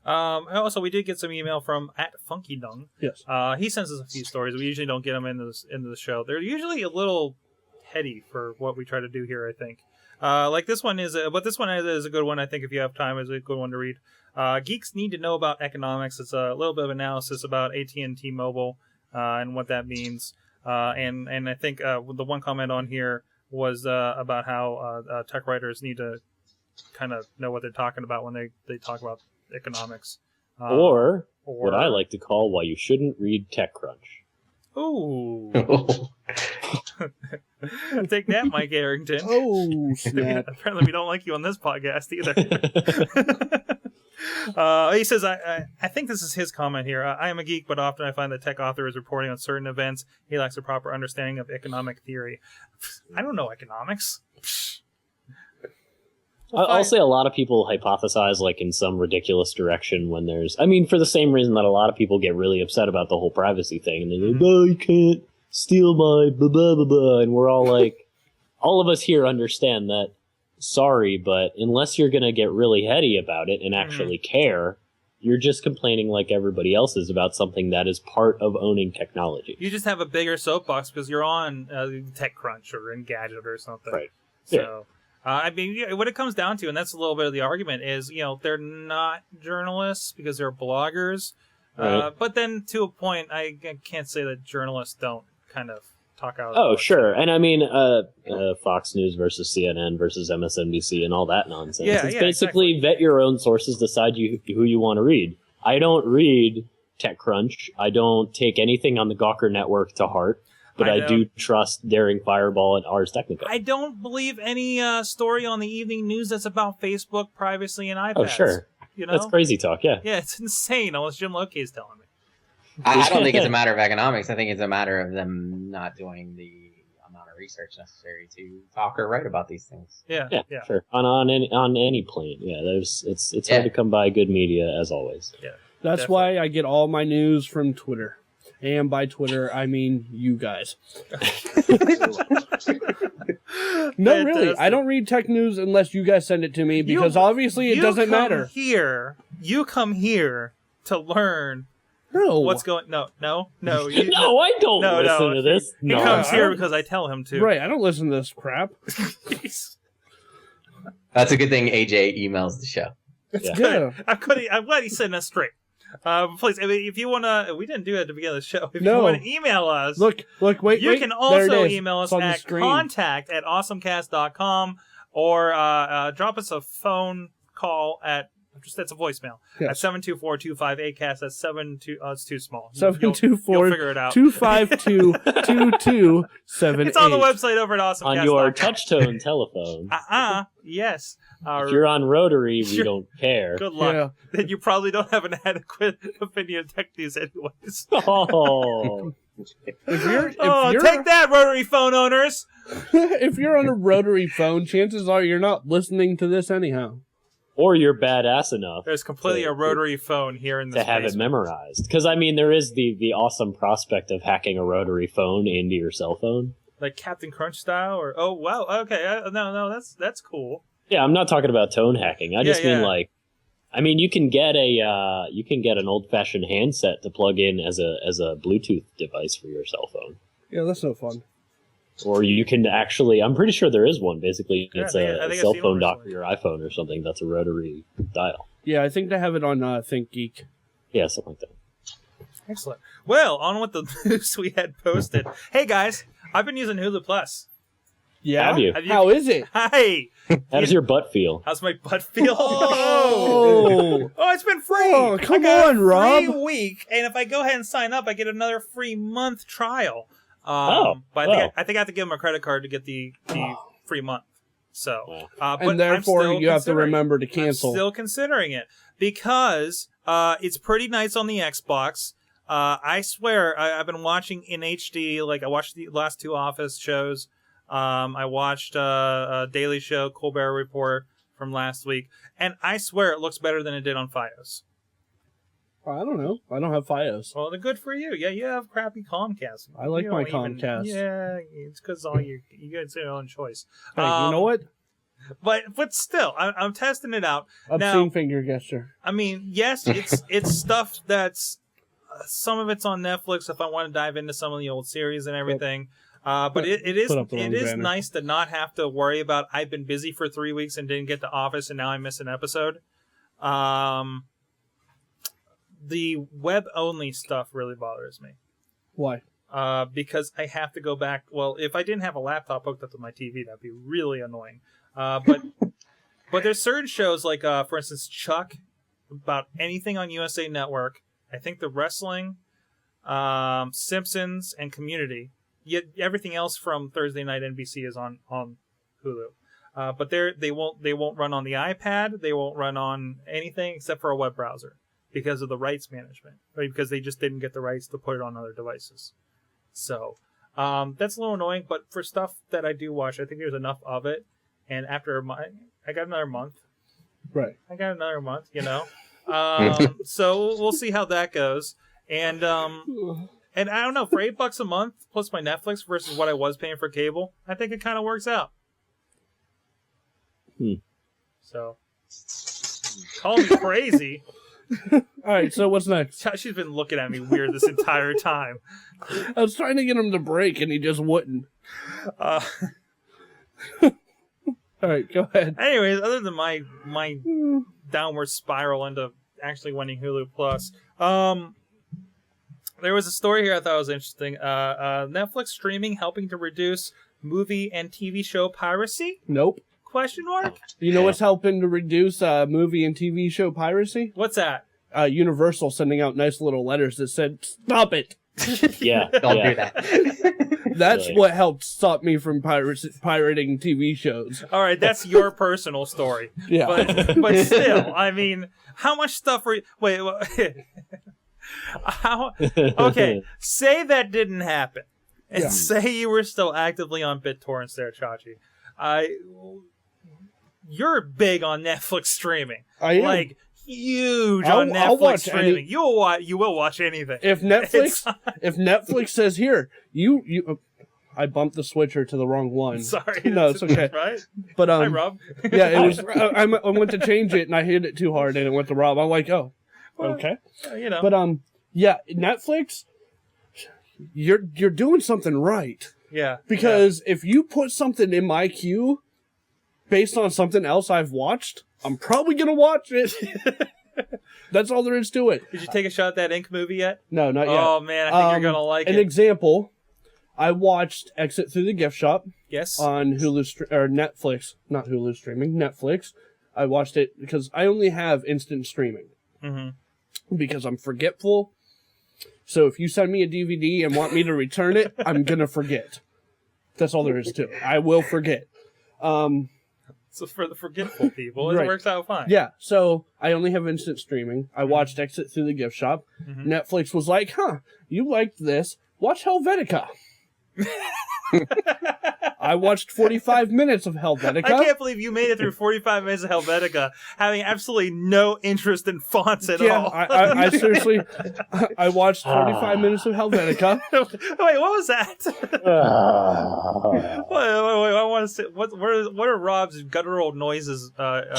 Also, we did get some email from @FunkyDung. yes. He sends us a few stories. We usually don't get them into the show. They're usually a little heady for what we try to do here, I think. Like this one is, but this one is a good one. I think if you have time, is a good one to read. Geeks need to know about economics. It's a little bit of analysis about AT&T Mobile and what that means. And I think the one comment on here was about how tech writers need to kind of know what they're talking about when they talk about economics. Or what I like to call why you shouldn't read TechCrunch. Ooh. Take that, Mike Arrington. Oh, snap. Apparently we don't like you on this podcast either. He says, I think this is his comment here. I am a geek, but often I find that tech author is reporting on certain events. He lacks a proper understanding of economic theory. I don't know economics. I'll say a lot of people hypothesize like in some ridiculous direction when there's, I mean, for the same reason that a lot of people get really upset about the whole privacy thing. And they're like, "Oh, you can't steal my blah, blah, blah, blah." And we're all like, all of us here understand that, sorry, but unless you're going to get really heady about it and actually care, you're just complaining like everybody else is about something that is part of owning technology. You just have a bigger soapbox because you're on TechCrunch or Engadget or something. Right. So, I mean, what it comes down to, and that's a little bit of the argument, is, they're not journalists because they're bloggers. Right. But then to a point, I can't say that journalists don't kind of talk out. Oh, sure. And I mean, Fox News versus CNN versus MSNBC and all that nonsense. Yeah, it's yeah, basically exactly. vet your own sources, decide who you want to read. I don't read TechCrunch. I don't take anything on the Gawker network to heart, but I do trust Daring Fireball and Ars Technica. I don't believe any story on the evening news that's about Facebook privacy and iPads. Oh, sure. That's crazy talk, yeah. Yeah, it's insane, unless Jim Lokey's telling me. I don't think it's a matter of economics. I think it's a matter of them not doing the amount of research necessary to talk or write about these things. Yeah. Sure. On any plane, yeah. It's hard to come by good media as always. Yeah. That's Definitely. why I get all my news from Twitter. And by Twitter, I mean you guys. No, really. I don't read tech news unless you guys send it to me because obviously it doesn't matter. You come here to learn No. what's going. No. No, I don't listen to this. He No. comes here because I tell him to. Right, I don't listen to this crap. That's a good thing AJ emails the show. It's Yeah. good. I'm glad he's setting us straight. Please, I mean, if you want to, we didn't do it at the beginning of the show. If No. you want to email us, Look, wait. you can There also it is. email us It's on the at screen. contact@awesomecast.com or drop us a phone call at Just that's a voicemail. Yes. At 724-25-8cast. That's 72. Oh, it's too small. 724 You'll figure it out. 252-2278. It's on the website over at AwesomeCast. On your touch-tone telephone. Yes. If you're on rotary, we don't care. Good luck. Yeah. Then you probably don't have an adequate opinion of tech news anyways. Oh. If you're Take that, rotary phone owners! if you're on a rotary phone, chances are you're not listening to this anyhow. Or you're badass enough There's completely a rotary phone here in this to have it basement. memorized. Because, I mean, there is the awesome prospect of hacking a rotary phone into your cell phone. Like Captain Crunch style? Or oh, wow, okay. No, that's cool. Yeah, I'm not talking about tone hacking. I just mean, yeah. like, I mean, you can get an old-fashioned handset to plug in as a Bluetooth device for your cell phone. Yeah, that's no fun. Or you can actually, I'm pretty sure there is one. Basically, Yeah, it's I a think cell I've seen phone one dock for recently. your iPhone or something that's a rotary dial. Yeah, I think they have it on ThinkGeek. Yeah, something like that. Excellent. Well, on with the news we had posted. Hey, guys, I've been using Hulu Plus. Yeah? Have you? How is it? Hi! How does your butt feel? How's my butt feel? Oh. Oh, it's been free. Oh, come I got on, a Rob. Free week, and if I go ahead and sign up, I get another free month trial. Oh, but wow. I think I have to give them a credit card to get the free month. So, but And therefore, I'm still you have to considering- remember to cancel. I'm still considering it because it's pretty nice on the Xbox. I swear, I've been watching in HD. Like I watched the last two Office shows. I watched a Daily Show, Colbert Report from last week, and I swear it looks better than it did on FiOS. I don't know. I don't have FiOS. Well, they're good for you. Yeah, you have crappy Comcast. I like You my don't Comcast. Yeah, it's because all you get your own choice. Hey, you know what? But still, I'm testing it out. Obscene finger gesture. I mean, yes, it's stuff that's some of it's on Netflix if I want to dive into some of the old series and everything. But it is Put up the wrong banner. nice to not have to worry about I've been busy for 3 weeks and didn't get to Office and now I miss an episode. The web-only stuff really bothers me. Why? Because I have to go back. Well, if I didn't have a laptop hooked up to my TV, that'd be really annoying. But there's certain shows like, for instance, Chuck, about anything on USA Network. I think the wrestling, Simpsons, and Community. Yet everything else from Thursday night NBC is on Hulu. But they won't run on the iPad. They won't run on anything except for a web browser because of the rights management, right? Because they just didn't get the rights to put it on other devices. So that's a little annoying. But for stuff that I do watch, I think there's enough of it. And after I got another month. Right. I got another month, you know. So we'll see how that goes. And I don't know, for $8 a month plus my Netflix versus what I was paying for cable, I think it kind of works out. So, call me crazy. All right, so what's next? She's been looking at me weird this entire time. I was trying to get him to break, and he just wouldn't. Uh, All right, go ahead. anyways, other than my downward spiral into actually winning Hulu Plus, there was a story here I thought was interesting. Netflix streaming helping to reduce movie and TV show piracy? Nope. Question mark? You know what's helping to reduce movie and TV show piracy? What's that? Universal sending out nice little letters that said, "Stop it." Yeah, Don't yeah. do that. That's Right. what helped stop me from pirating TV shows. All right, that's your personal story. Yeah. But still, I mean, how much stuff were you... Wait. How... Okay, say that didn't happen. And Yeah. say you were still actively on BitTorrents there, Chachi. You're big on Netflix streaming. I am. Like, huge I'll on Netflix watch streaming. any- You will watch anything. If Netflix says, "Here, you," I bumped the switcher to the wrong one. Sorry. No, it's okay. Right? But Hi, Rob. yeah, it was. I went to change it and I hit it too hard and it went to Rob. I'm like, oh, okay. You know. But yeah, Netflix, you're doing something right yeah. because if you put something in my queue based on something else I've watched, I'm probably gonna watch it. That's all there is to it. Did you take a shot at that Ink movie yet? No, not yet. Oh, man, I think you're going to like An it. example, I watched Exit Through the Gift Shop Yes. on Hulu or Netflix, not Hulu streaming, Netflix. I watched it because I only have instant streaming. Mm-hmm. Because I'm forgetful. So if you send me a DVD and want me to return it, I'm going to forget. That's all there is to it. I will forget. So for the forgetful people, it Right. works out fine. Yeah, so I only have instant streaming. I watched Exit Through the Gift Shop. Mm-hmm. Netflix was like, huh, you liked this. Watch Helvetica. I watched 45 minutes of Helvetica. I can't believe you made it through 45 minutes of Helvetica having absolutely no interest in fonts at Yeah, all. I seriously, I watched 45 minutes of Helvetica. Wait, what was that? wait, I want to see. What are Rob's guttural noises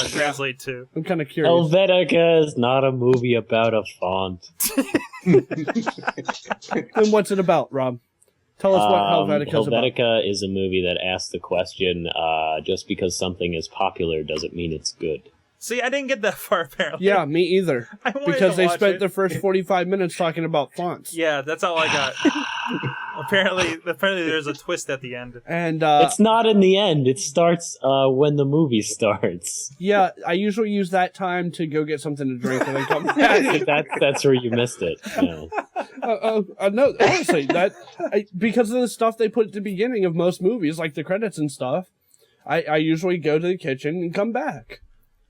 translate to? I'm kind of curious. Helvetica is not a movie about a font. Then what's it about, Rob? Tell us what Helvetica's about. Helvetica is a movie that asks the question, just because something is popular doesn't mean it's good. See, I didn't get that far, apparently. Yeah, me either. I wanted Because to they watch spent it. the first 45 minutes talking about fonts. Yeah, that's all I got. apparently, there's a twist at the end. And It's not in the end. It starts when the movie starts. yeah, I usually use that time to go get something to drink and then come back. That's where you missed it. Yeah. No, honestly, because of the stuff they put at the beginning of most movies, like the credits and stuff, I usually go to the kitchen and come back.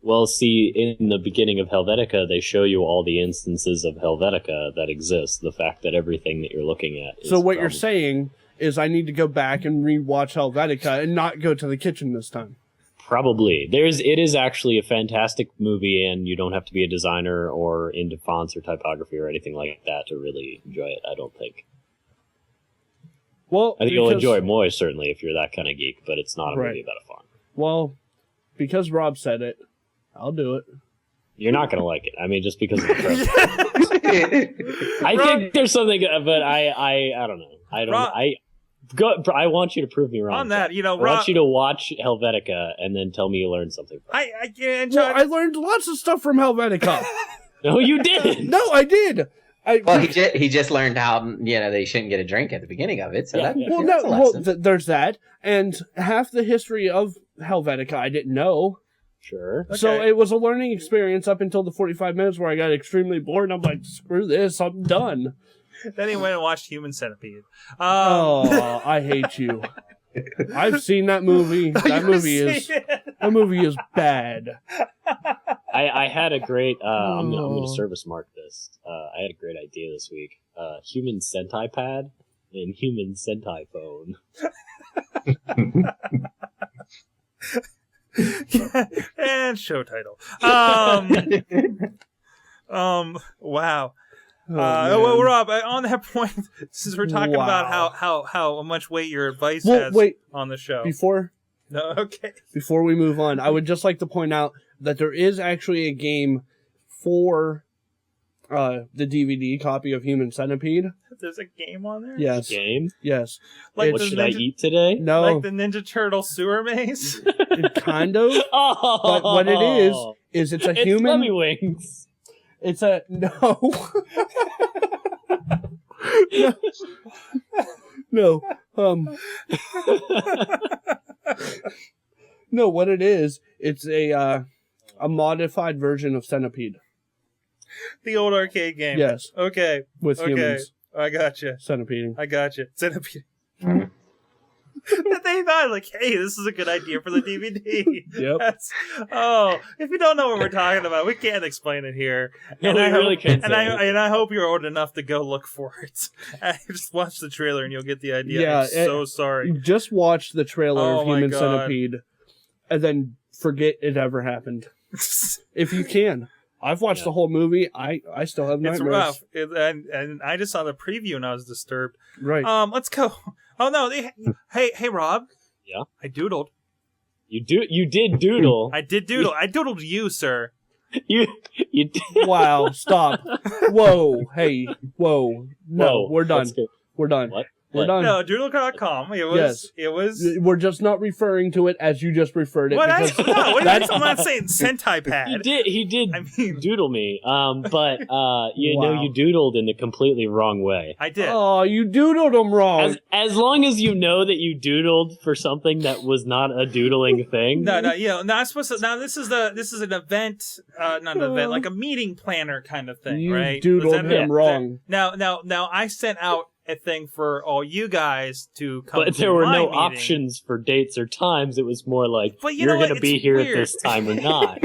Well, see, in the beginning of Helvetica, they show you all the instances of Helvetica that exist. The fact that everything that you're looking at is So what you're from- saying is I need to go back and rewatch Helvetica and not go to the kitchen this time. Probably. It is actually a fantastic movie, and you don't have to be a designer or into fonts or typography or anything like that to really enjoy it, I don't think. Well, I think you'll enjoy it more, certainly, if you're that kind of geek, but it's not a Right. movie about a font. Well, because Rob said it, I'll do it. You're not going to like it. I mean, just because of the trailer. I think there's something, but I don't know. I don't. Rob- I want you to prove me wrong. On that, I Rob, want you to watch Helvetica and then tell me you learned something. I can't. Well, I learned lots of stuff from Helvetica. No, you didn't. No, I did. Well, he just learned how they shouldn't get a drink at the beginning of it. So Yeah. Well, that's a no, well, lesson. there's that, and half the history of Helvetica I didn't know. Sure. So Okay. it was a learning experience up until the 45 minutes where I got extremely bored, and I'm like, screw this, I'm done. Then he went and watched Human Centipede. Oh, I hate you. I've seen that movie. That movie is bad. I had a great. I'm going to service mark this. I had a great idea this week. Human centiPad and human centiphone. And show title. Wow. man. Well, Rob, on that point, since we're talking about Wow. how much weight your advice Well, has wait. on the show. Before Okay. we move on, I would just like to point out that there is actually a game for the DVD copy of Human Centipede. There's a game on there? Yes. Game. Yes. Like What the should I Ninja- eat today? No, Like the Ninja Turtle sewer maze? kind of. Oh, But what it is it's a it's human. Lemmy Wings. It's a no. No. No. What it is? It's a modified version of Centipede. The old arcade game. Yes, Okay. with Okay. humans I gotcha. centipeding. I gotcha. Centipede. They thought, like, hey, this is a good idea for the DVD. Yep. If you don't know what we're talking about, we can't explain it here. No, And we I really hope, can't and say I it. and I hope you're old enough to go look for it. Just watch the trailer and you'll get the idea. Yeah, I'm so sorry. Just watch the trailer Oh of my Human God. Centipede, and then forget it ever happened. If you can. I've watched the whole movie. I still have It's nightmares. rough, and I just saw the preview and I was disturbed. Right. Let's go. Oh no, hey Rob. Yeah? I doodled. You did doodle. I did doodle. I doodled you, sir. you did. Wow. Stop. Whoa. Hey. Whoa. No. Whoa, We're done. let's go. We're done. What? We're done. No, Doodle.com. It was. Yes. It was. We're just not referring to it as you just referred it. What? because No, what that's- I'm not saying centiPad. He did I mean- doodle me, but Wow. you doodled in the completely wrong way. I did. Oh, you doodled them wrong. As long as you know that you doodled for something that was not a doodling thing. No, I'm supposed to. Now this is an event, not an event, like a meeting planner kind of thing, You right? doodled Was that him wrong. Now I sent out a thing for all you guys to come. But to there were my no meeting. options for dates or times. It was more like, But you you're know what? going to be It's here weird. at this time or not.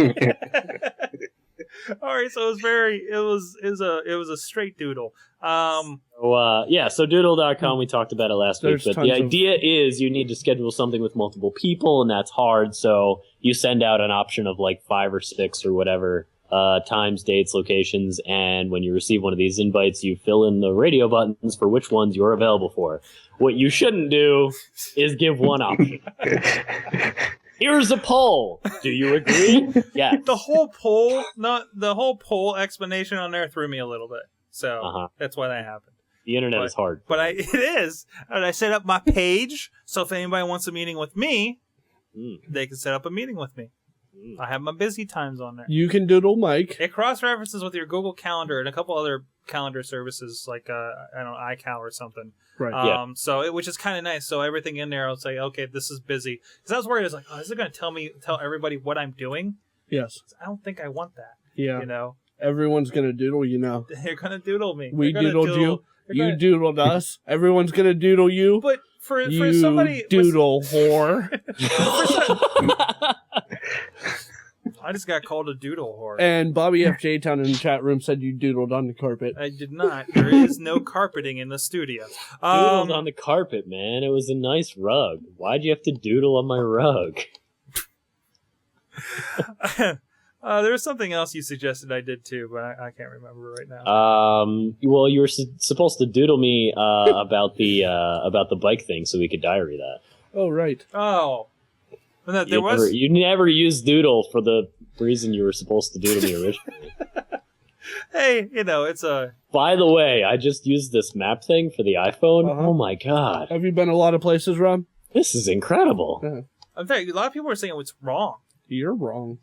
All right, so it was a straight doodle. So doodle.com, we talked about it last There's week, but the tons of- idea is you need to schedule something with multiple people, and that's hard, so you send out an option of like 5 or 6 or whatever times, dates, locations, and when you receive one of these invites, you fill in the radio buttons for which ones you're available for. What you shouldn't do is give one option. Here's a poll. Do you agree? Yes. The whole poll explanation on there threw me a little bit. So that's why that happened. The internet is hard. But it is. And I set up my page, so if anybody wants a meeting with me, they can set up a meeting with me. I have my busy times on there. You can doodle Mike. It cross-references with your Google Calendar and a couple other calendar services like I don't know, iCal or something. Right. So which is kind of nice. So everything in there, I'll say, okay, this is busy. Because I was worried, I was like, is it going to tell everybody what I'm doing? Yes. I don't think I want that. Yeah. You know, Everyone's going to doodle you now. they're going to doodle me. We They're gonna doodled you. they're You gonna- doodled us. Everyone's going to doodle you. But for You somebody, doodle whore. I just got called a doodle whore. And Bobby F. J. Town in the chat room said you doodled on the carpet. I did not. There is no carpeting in the studio. Doodled on the carpet, man. It was a nice rug. Why'd you have to doodle on my rug? There was something else you suggested I did too, but I can't remember right now. Well, you were supposed to doodle me about the bike thing, so we could diary that. Oh, right. Oh, but no, You never used doodle for the reason you were supposed to doodle me originally. Hey, it's a. By the way, I just used this map thing for the iPhone. Uh-huh. Oh my god, Have you been a lot of places, Rob? this is incredible. In fact, a lot of people are saying it's wrong. You're wrong.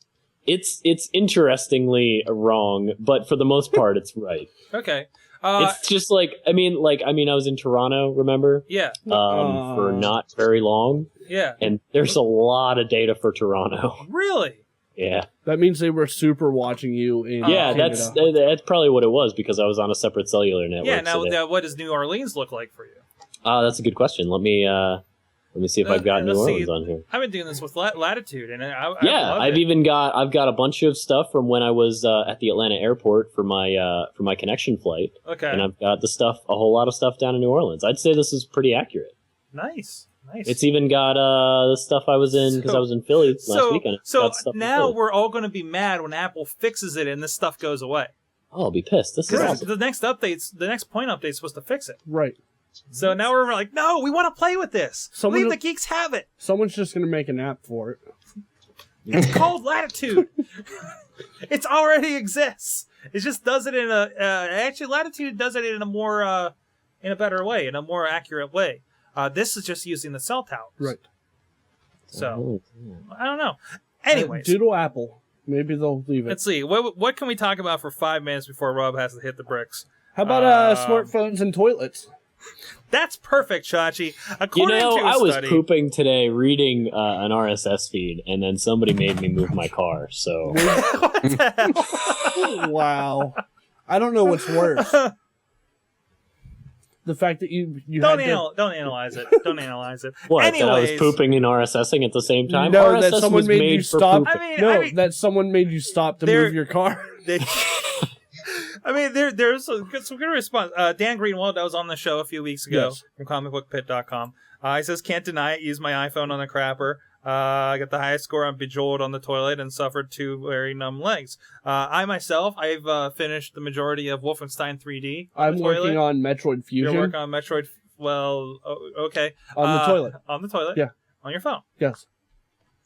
It's interestingly wrong, but for the most part, it's right. Okay. It's just like I was in Toronto, remember? Yeah. For not very long, Yeah. and there's a lot of data for Toronto. Really? Yeah, That means they were super watching you in yeah, Canada. that's probably what it was because I was on a separate cellular network. Yeah. Now, so what does New Orleans look like for you? that's a good question. Let me see if I've got New Let's see. Orleans on here. I've been doing this with Latitude, and I've I've got a bunch of stuff from when I was at the Atlanta airport for my connection flight, Okay. and I've got a whole lot of stuff down in New Orleans. I'd say this is pretty accurate. Nice. It's even got the stuff I was in because I was in Philly last weekend. It's So got stuff in now Philly. we're all going to be mad when Apple fixes it and this stuff goes away. Oh, I'll be pissed. This is Because awesome. the next point update is supposed to fix it. Right. So now we're like, no, we want to play with this. Someone- Leave the geeks have it. Someone's just going to make an app for it. It's called Latitude. It already exists. It just does it in actually Latitude does it in a better way, in a more accurate way. This is just using the cell towers. Right. So I don't know. Anyways, Doodle Apple. Maybe they'll leave it. let's see. What can we talk about for 5 minutes before Rob has to hit the bricks? How about smartphones and toilets? That's perfect, Chachi. According to a I was study, pooping today reading an RSS feed, and then somebody made me move my car. So Wow. I don't know what's worse. The fact that you don't had to... don't analyze it. Don't analyze it. what? That I was Anyways, pooping and RSSing at the same time? No, RSS that someone was made made you for stop. pooping. I mean, that someone made you stop to There- move your car. there's some good response. Dan Greenwald, that was on the show a few weeks ago Yes. from comicbookpit.com. He says, can't deny it. Used my iPhone on the crapper. I got the highest score on Bejeweled on the toilet and suffered 2 very numb legs. I myself, I've finished the majority of Wolfenstein 3D. I'm the working toilet. on Metroid Fusion. You're working on Metroid. Well, okay. On the toilet. On the toilet. Yeah. On your phone. Yes.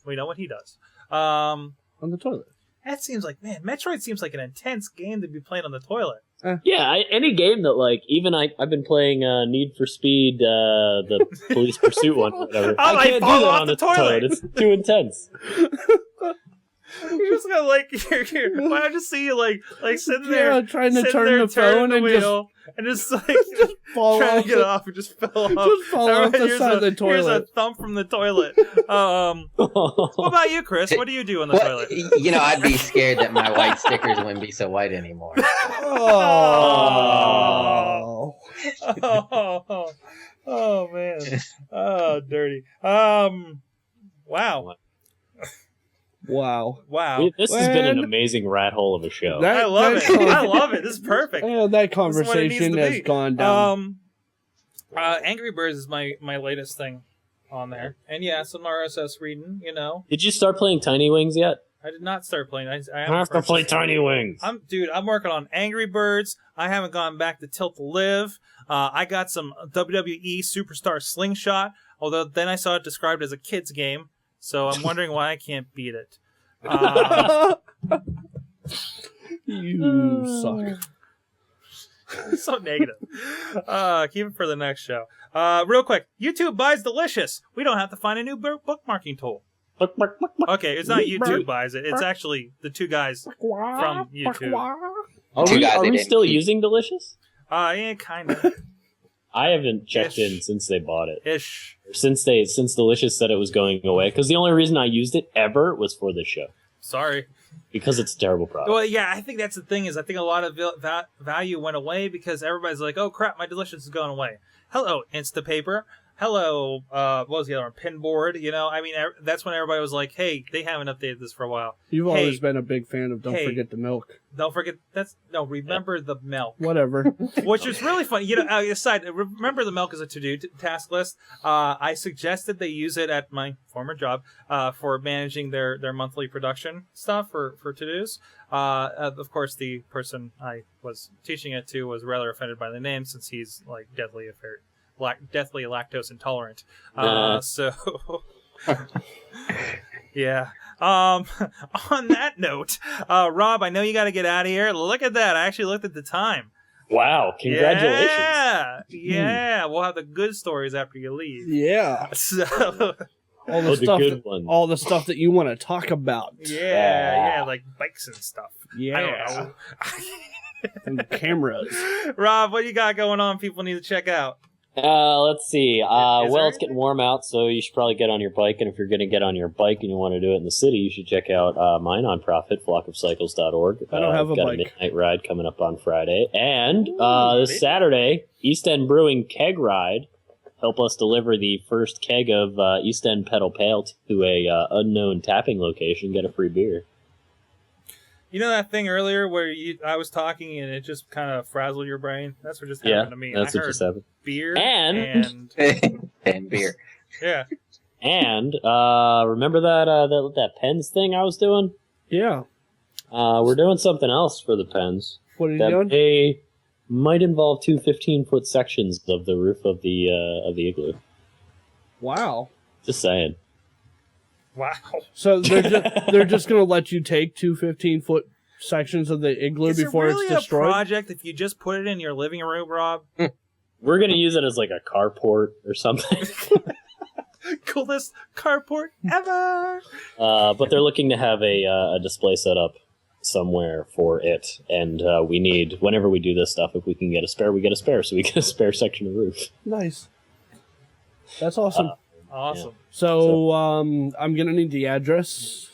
We know what he does. On the toilet. That seems like, man, Metroid seems like an intense game to be playing on the toilet. Yeah, any game that even I've been playing Need for Speed, the police pursuit one, whatever. I I can't do fall that off on the the toilet. toilet. It's too intense. You're just gonna why I just see you sitting there, trying to sitting turn there, the phone the and wheel, and just fall trying off to get off and just fell off. Just fall off the Here's side of the Here's a toilet. thump from the toilet. What about you, Chris? What do you do in the toilet? I'd be scared that my white stickers wouldn't be so white anymore. Oh. Oh man. Oh, dirty. Wow. Wow. This has been an amazing rat hole of a show. I love it. I love it. This is perfect. Yeah, that conversation has gone down. Angry Birds is my latest thing on there, and yeah, some RSS reading. Did you start playing Tiny Wings yet? I did not start playing. I have to play Tiny Wings. I'm working on Angry Birds. I haven't gone back to Tilt to Live. I got some WWE Superstar Slingshot, although then I saw it described as a kid's game, so I'm wondering why I can't beat it. You suck. So negative. Keep it for the next show. Real quick, YouTube buys Delicious. We don't have to find a new bookmarking tool. Okay, it's not YouTube buys it. It's actually the two guys from YouTube. Are we still using Delicious? Yeah, kind of. I haven't checked in since they bought it. Ish. Since Delicious said it was going away. Because the only reason I used it ever was for this show. Sorry. Because it's a terrible product. Well, yeah, I think that's the thing is I think a lot of value went away because everybody's like, oh crap, my Delicious is going away. Hello, Instapaper. Hello, what was the other one? Pinboard. That's when everybody was like, hey, they haven't updated this for a while. You've always been a big fan of Don't Forget the Milk. Don't forget, remember the milk. Whatever. Which is really funny. Aside, remember the milk is a to-do task list. I suggested they use it at my former job for managing their monthly production stuff for to-dos. Of course, the person I was teaching it to was rather offended by the name since he's deathly lactose intolerant. So, yeah. On that note, Rob, I know you got to get out of here. Look at that. I actually looked at the time. Wow. Congratulations. Yeah. We'll have the good stories after you leave. Yeah. So, all the stuff, good ones. all the stuff that you want to talk about. Yeah, like bikes and stuff. Yeah. I don't know. And cameras. Rob, what you got going on? People need to check out. Let's see. Is Well, there it's getting warm out, so you should probably get on your bike. And if you're going to get on your bike and you want to do it in the city, you should check out my nonprofit, flockofcycles.org. I don't have a got bike. a midnight ride coming up on Friday. And this Saturday, East End Brewing Keg Ride. Help us deliver the first keg of East End Pedal Pale to a unknown tapping location. Get a free beer. You know that thing earlier where I was talking and it just kind of frazzled your brain? That's what just happened to me. That's I what heard just happened. beer And And beer. yeah. And remember that pens thing I was doing? Yeah. We're doing something else for the pens. What are you That doing? might involve two 15-foot sections of the roof of the igloo. Wow. Just saying. Wow. So they're just going to let you take two 15-foot sections of the igloo before really it's destroyed? a project if you just put it in your living room, Rob? We're going to use it as like a carport or something. Coolest carport ever. But they're looking to have a display set up somewhere for it. And we need, whenever we do this stuff, if we can get a spare, we get a spare. So we get a spare section of roof. Nice. That's awesome. Awesome. Yeah. So I'm going to need the address.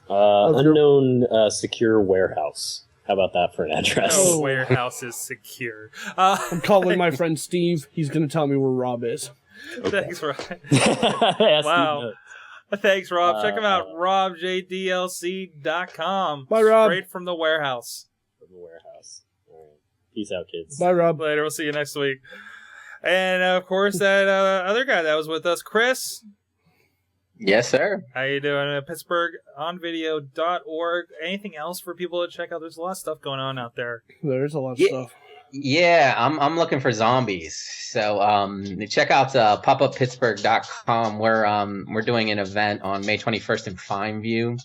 Unknown secure warehouse. How about that for an address? No warehouse is secure. I'm calling my friend Steve. He's going to tell me where Rob is. Thanks, Rob. Yes, Wow. Thanks, Rob. Check him out, robjdlc.com. Bye, Rob. Straight from the warehouse. From the warehouse. All right. Peace out, kids. Bye, Rob. Later. We'll see you next week. And, of course, that other guy that was with us, Chris. Yes, sir. How you doing? PittsburghOnVideo.org. Anything else for people to check out? There's a lot of stuff going on out there. There's a lot of Yeah. stuff. Yeah, I'm looking for zombies. So check out popuppittsburgh.com. We're doing an event on May 21st in Fineview.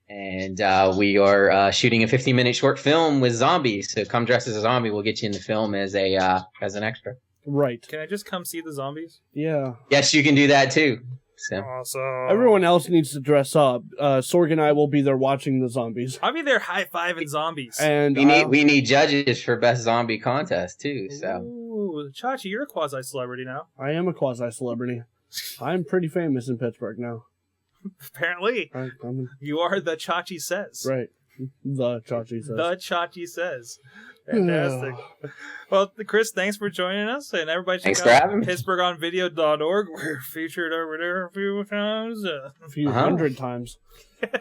And we are shooting a 15-minute short film with zombies. So come dress as a zombie. We'll get you in the film as an extra. Right. Can I just come see the zombies? Yeah. Yes, you can do that too. So Awesome. Everyone else needs to dress up. Sorg and I will be there watching the zombies. I'll be there high-fiving zombies. And we need judges for best zombie contest too. So Ooh, Chachi, you're a quasi-celebrity now. I am a quasi-celebrity. I'm pretty famous in Pittsburgh now. Apparently. I'm You are the Chachi Says. right. The Chachi says. The Chachi Says. Fantastic. Well, Chris, thanks for joining us. And everybody Thanks check for out having me. PittsburghOnVideo.org. We're featured over there a few times. A few Uh-huh. hundred times.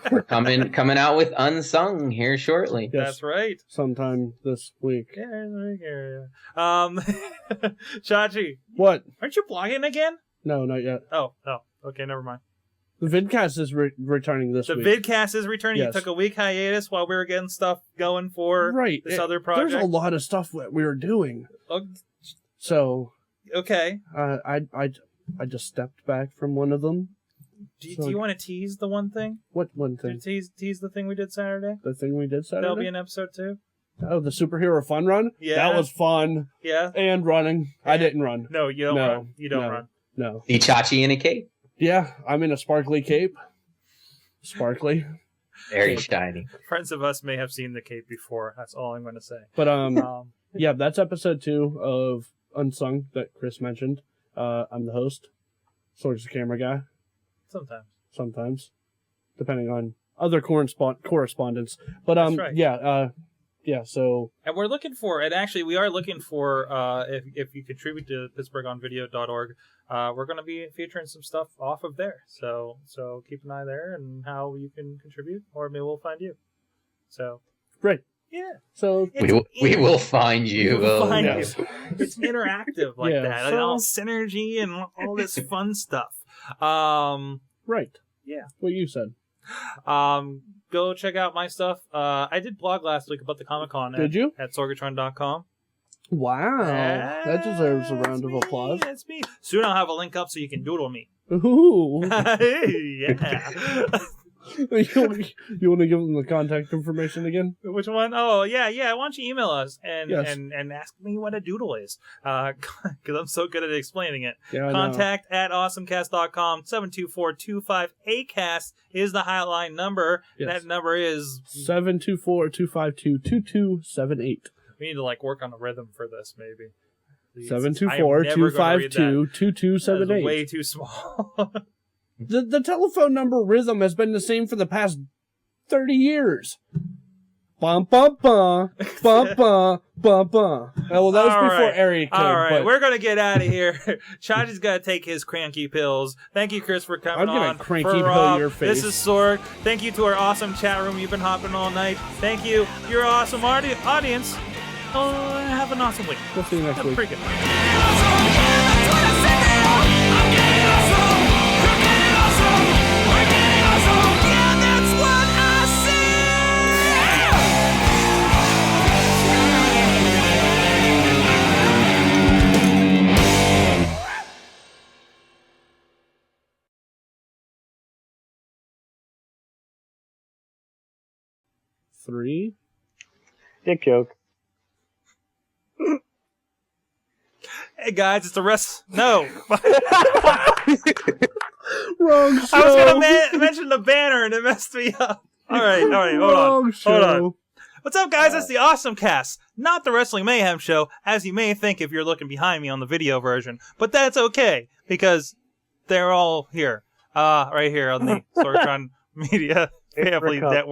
we're coming out with Unsung here shortly. Yes. That's right. Sometime this week. Yeah. Chachi, What? aren't you blogging again? No, not yet. Oh. Okay, never mind. The vidcast is returning this The week. vidcast is returning. Yes. You took a week hiatus while we were getting stuff going for Right. this other project. There's a lot of stuff that we were doing. Oh, So, okay. I just stepped back from one of them. Do you want to tease the one thing? What one thing? Tease the thing we did Saturday? The thing we did Saturday? That'll be in episode 2. Oh, the superhero fun run? Yeah. That was fun. Yeah. And running. I didn't run. No, you don't No, run. You don't no. run. No. The Chachi in a cape. Yeah, I'm in a sparkly cape. Sparkly. Very shiny. Friends of us may have seen the cape before. That's all I'm going to say. But, yeah, that's episode 2 of Unsung that Chris mentioned. I'm the host. Sorg's the camera guy. Sometimes. Depending on other correspondence. But, That's right. yeah, so... And we're looking for, and actually we are looking for, if you contribute to PittsburghOnVideo.org, we're going to be featuring some stuff off of there. So keep an eye there and how you can contribute, or maybe we'll find you. So, Great. yeah. So... We will find you. We'll find yes. you. It's interactive like Yeah, that. so- All synergy and all this fun stuff. Right. Yeah. What you said. Go check out my stuff. I did blog last week about the Comic-Con Did you? at Sorgatron.com. Wow. That deserves a round of applause. That's me. Soon I'll have a link up so you can doodle me. Ooh. Yeah. You want to give them the contact information again? Which one? Oh, yeah. Why don't you email us and Yes. and ask me what a doodle is? Because I'm so good at explaining it. Yeah, I know. Contact at awesomecast.com. 724-258-CAST is the hotline number. Yes. That number is... 724-252-2278. We need to work on a rhythm for this, maybe. Please. 724-252-2278. That's way too small. The telephone number rhythm has been the same for the past 30 years. Bum bum bum bum bum bum bum. Well, that was All before right. area code. All right, but we're gonna get out of here. Chachi's gotta take his cranky pills. Thank you, Chris, for coming I'm gonna on. cranky For pill Rob, your face. This is Sorg. Thank you to our awesome chat room. You've been hopping all night. Thank you, your awesome audience. Have an awesome week. we'll see you next Have a week. pretty good. Three. Dick joke. Hey guys, it's the rest. No, Wrong show. I was gonna mention the banner and it messed me up. All right, hold Wrong on. show. What's up, guys? It's the AwesomeCast, not the Wrestling Mayhem Show, as you may think if you're looking behind me on the video version. But that's okay, because they're all here. Right here on the Sorgatron Media Family Cup. Network.